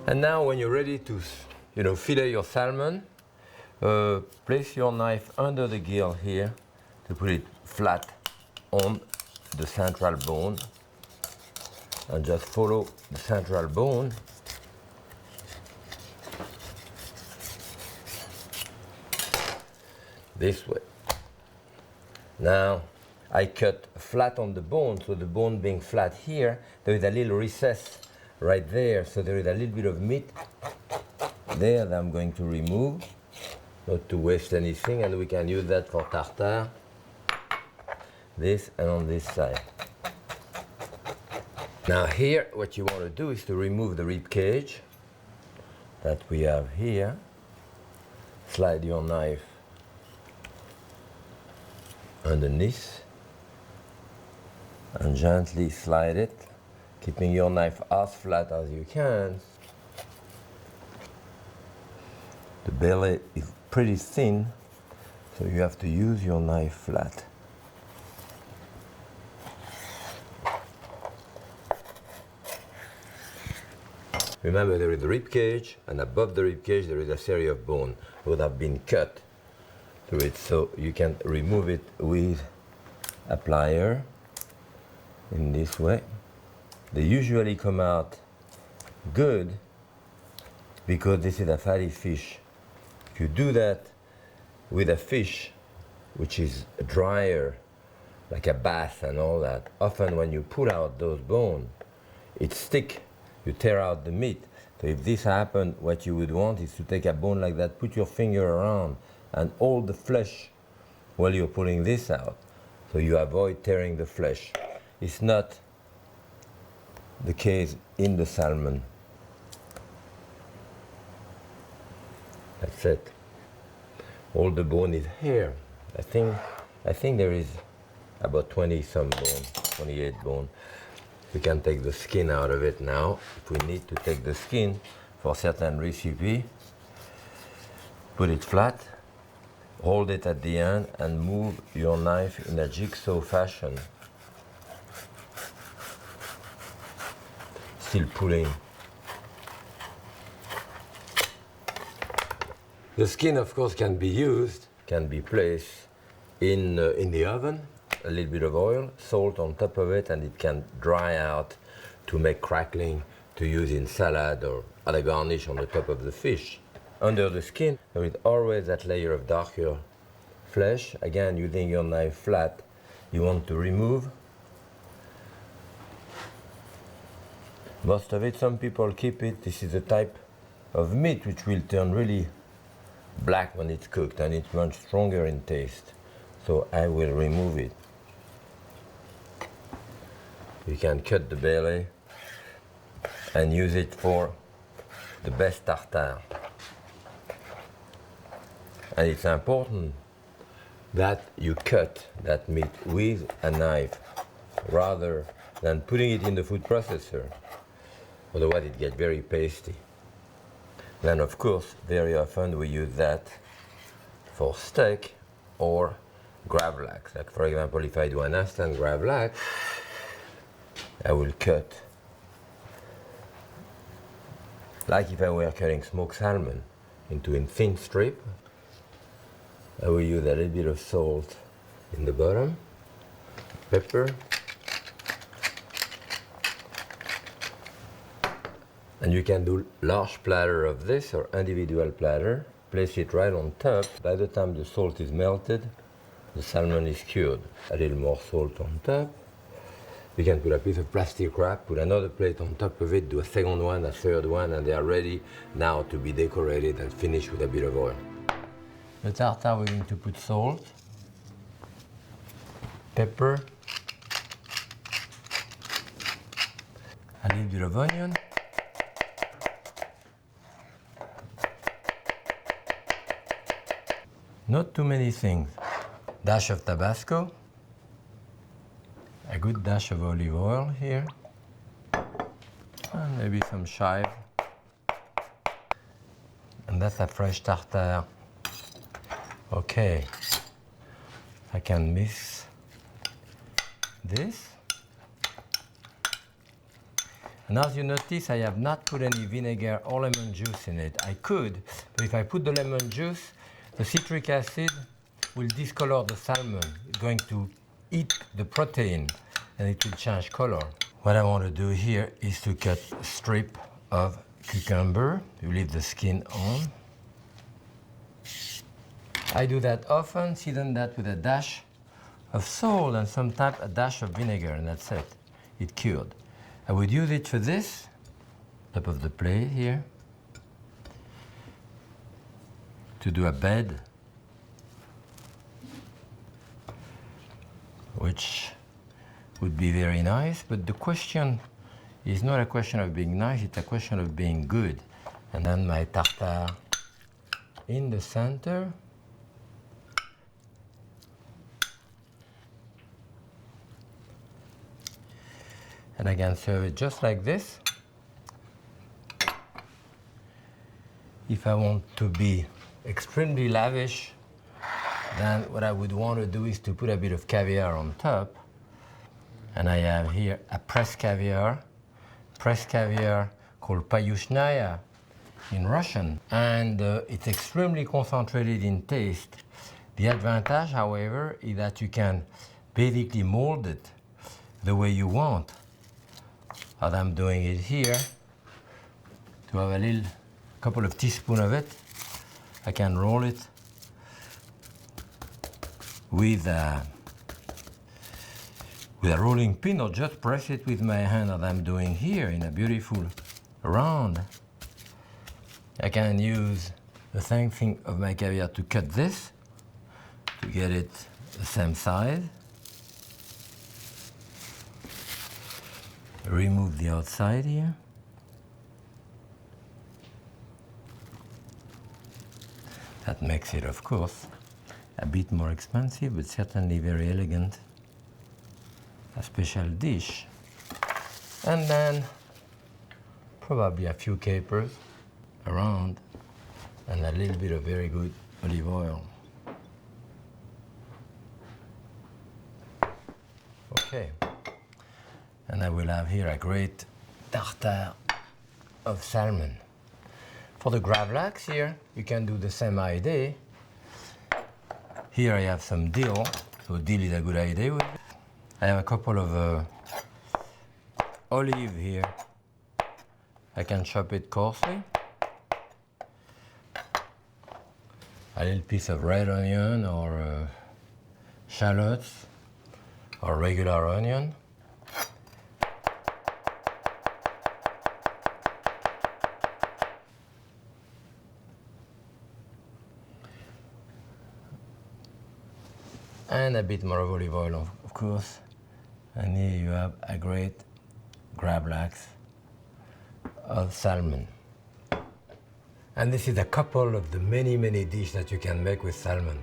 And now when you're ready to, fillet your salmon, place your knife under the gill here to put it flat on the central bone, and just follow the central bone. This way. Now I cut flat on the bone, so the bone being flat here, there is a little recess right there, so there is a little bit of meat there that I'm going to remove, not to waste anything, and we can use that for tartare. This and on this side. Now here, what you want to do is to remove the rib cage that we have here. Slide your knife underneath and gently slide it, keeping your knife as flat as you can. The belly is pretty thin, so you have to use your knife flat. Remember, there is the rib cage, and above the rib cage there is a series of bone that have been cut to it, so you can remove it with a plier in this way. They usually come out good because this is a fatty fish. If you do that with a fish which is drier, like a bass and all that, often when you pull out those bones, it sticks. You tear out the meat. So if this happened, what you would want is to take a bone like that, put your finger around, and hold the flesh while you're pulling this out, so you avoid tearing the flesh. It's not the case in the salmon. That's it. All the bone is here. I think there is about 20 some bone, 28 bone. We can take the skin out of it now. If we need to take the skin for certain recipe, put it flat, hold it at the end, and move your knife in a jigsaw fashion. Still pulling. The skin, of course, can be used, can be placed in the oven. A little bit of oil, salt on top of it, and it can dry out to make crackling to use in salad or other garnish on the top of the fish. Under the skin, there is always that layer of darker flesh. Again, using your knife flat, you want to remove most of it. Some people keep it. This is a type of meat which will turn really black when it's cooked, and it's much stronger in taste. So I will remove it. You can cut the belly and use it for the best tartare. And it's important that you cut that meat with a knife rather than putting it in the food processor. Otherwise it gets very pasty. Then of course, very often we use that for steak or gravlax. Like for example, if I do an instant gravlax, I will cut like if I were cutting smoked salmon into a thin strip. I will use a little bit of salt in the bottom, pepper, and you can do large platter of this or individual platter. Place it right on top. By the time the salt is melted, the salmon is cured. A little more salt on top. You can put a piece of plastic wrap, put another plate on top of it, do a second one, a third one, and they are ready now to be decorated and finished with a bit of oil. The tartare, we're going to put salt, pepper, a little bit of onion, not too many things. Dash of Tabasco, a good dash of olive oil here, and maybe some chive. And that's a fresh tartare. Okay, I can mix this. And as you notice, I have not put any vinegar or lemon juice in it. I could, but if I put the lemon juice, the citric acid will discolor the salmon. It's going to eat the protein and it will change color. What I want to do here is to cut a strip of cucumber. You leave the skin on. I do that often, season that with a dash of salt and sometimes a dash of vinegar, and that's it. It cured. I would use it for this, top of the plate here, to do a bed, which would be very nice, but the question is not a question of being nice, it's a question of being good. And then my tartare in the center. And I can serve it just like this. If I want to be extremely lavish, then what I would want to do is to put a bit of caviar on top. And I have here a pressed caviar called payushnaya in Russian. And it's extremely concentrated in taste. The advantage, however, is that you can basically mold it the way you want. As I'm doing it here, to have a couple of teaspoons of it, I can roll it with a rolling pin or just press it with my hand as I'm doing here in a beautiful round. I can use the same thing of my caviar to cut this, to get it the same size. Remove the outside here. That makes it, of course, a bit more expensive, but certainly very elegant. A special dish. And then probably a few capers around and a little bit of very good olive oil. Okay. And I will have here a great tartare of salmon. For the gravlax here, you can do the same idea. Here I have some dill, so dill is a good idea. I have a couple of olive here. I can chop it coarsely. A little piece of red onion or shallots or regular onion. And a bit more of olive oil, of course. And here you have a great gravlax of salmon. And this is a couple of the many, many dishes that you can make with salmon.